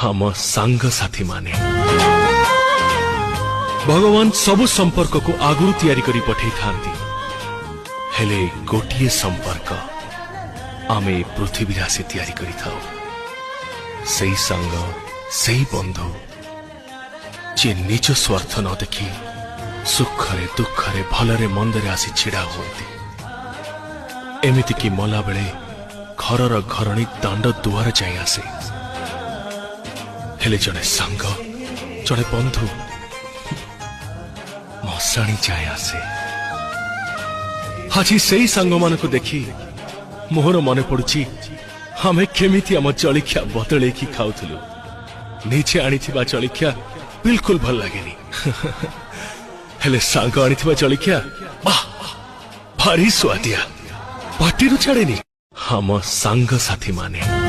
हम सांग साथी माने भगवान सबु संपर्क को आगुरु तैयारी करी पठै थांती हेले गोटिए संपर्क आमे पृथ्वी राशि तैयारी करी थाओ सही सांग सही बंधु जे निज स्वार्थ न देखी सुखरे दुखरे भलरे मंदरे आसी छिड़ा होती एमिति की मला बेले घरर घरणी दांड दुआर जाई आसे हेले जड़े सांग जड़े बंधु मशाणी जाए आसे आज से सांग मान को देखी मोहर मन पड़ुची आमे केमिति आम जलिखिया बदले की खाऊलु निजे आनी जलिखिया बिल्कुल भल लगेनी हेले सांग आनी जलिखिया भारी स्वादिया पाटी छाड़ेनी हम सांग साथी माने